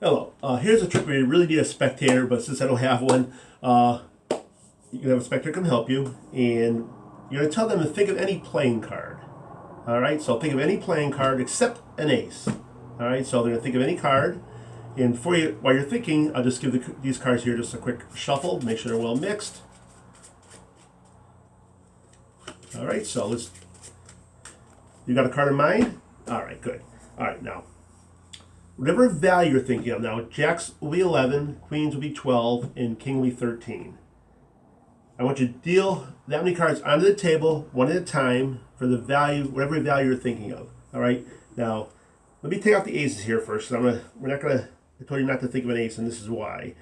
Hello. Here's a trick where you really need a spectator, but since I don't have one, you can have a spectator come help you, and you're going to tell them to think of any playing card. All right, so think of any playing card except an ace. All right, so they're going to think of any card, and for you, while you're thinking, I'll just give these cards here just a quick shuffle, make sure they're well mixed. All right, so you got a card in mind? All right, good. All right, now whatever value you're thinking of. Now, jacks will be 11, queens will be 12, and king will be 13. I want you to deal that many cards onto the table, one at a time, for the value, whatever value you're thinking of. All right? Now, let me take out the aces here first. I told you not to think of an ace, and this is why.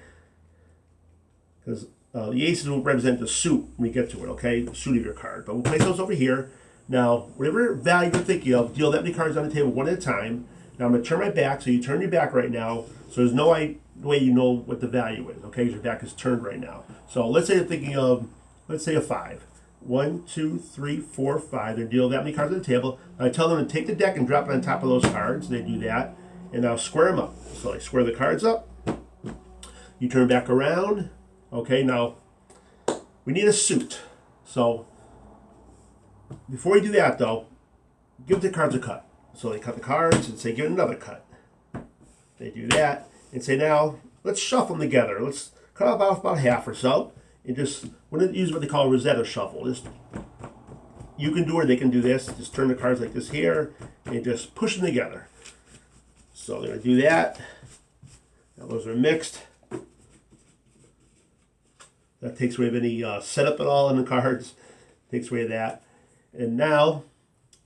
Because the aces will represent the suit when we get to it, okay? The suit of your card. But we'll place those over here. Now, whatever value you're thinking of, deal that many cards on the table one at a time. Now I'm going to turn my back, so you turn your back right now, so there's no way you know what the value is, okay? Your back is turned right now. So let's say you're thinking of, let's say a 5. 1, 2, 3, 4, 5. They deal that many cards on the table. I tell them to take the deck and drop it on top of those cards. They do that, and now square them up. So I square the cards up. You turn back around. Okay, now we need a suit. So before you do that, though, give the cards a cut. So they cut the cards and say, give it another cut. They do that and say, now, let's shuffle them together. Let's cut off about half or so. And just, we're going to use what they call a Rosetta shuffle. Just, you can do it, they can do this. Just turn the cards like this here and just push them together. So they're going to do that. Now those are mixed. That takes away any setup at all in the cards. Takes away that. And now,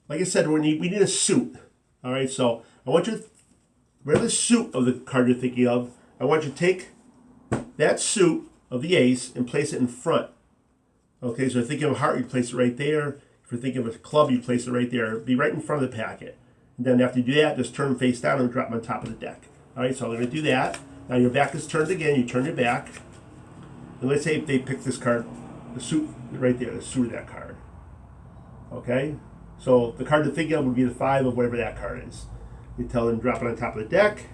like I said, we need a suit. All right, so I want you to, whatever the suit of the card you're thinking of, I want you to take that suit of the ace and place it in front. Okay, so if you're thinking of a heart, you place it right there. If you're thinking of a club, you place it right there. Be right in front of the packet. And then after you do that, just turn them face down and drop them on top of the deck. All right, so I'm going to do that. Now your back is turned again. You turn your back. And let's say if they pick this card, the suit right there, the suit of that card. Okay? So the card to think of would be the 5 of whatever that card is. You tell them to drop it on top of the deck.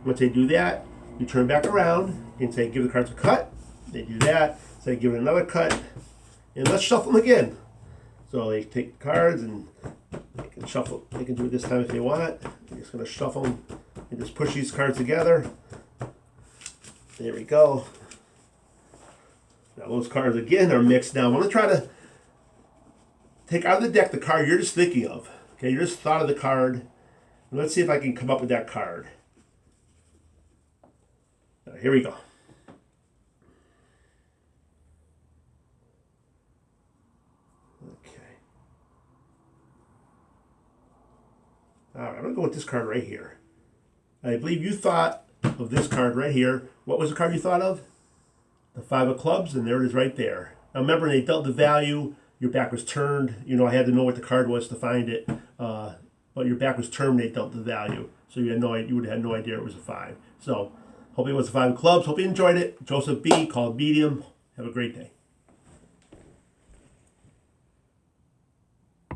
Once they do that, you turn back around and say, give the cards a cut. They do that. Say, give it another cut. And let's shuffle them again. So they take the cards and they can shuffle. They can do it this time if they want. They're just going to shuffle them and just push these cards together. There we go. Now those cards again are mixed. Now I'm going to try to take out of the deck the card you're just thinking of. Okay, you just thought of the card. And let's see if I can come up with that card. Now, here we go. Okay. All right, I'm going to go with this card right here. I believe you thought of this card right here. What was the card you thought of? The 5 of clubs, and there it is right there. Now remember, they dealt the value. Your back was turned. You know, I had to know what the card was to find it. But your back was turned, they dealt the value. So you would have had no idea it was a 5. So, hope it was a 5 of clubs. Hope you enjoyed it. Joseph B. called Medium. Have a great day.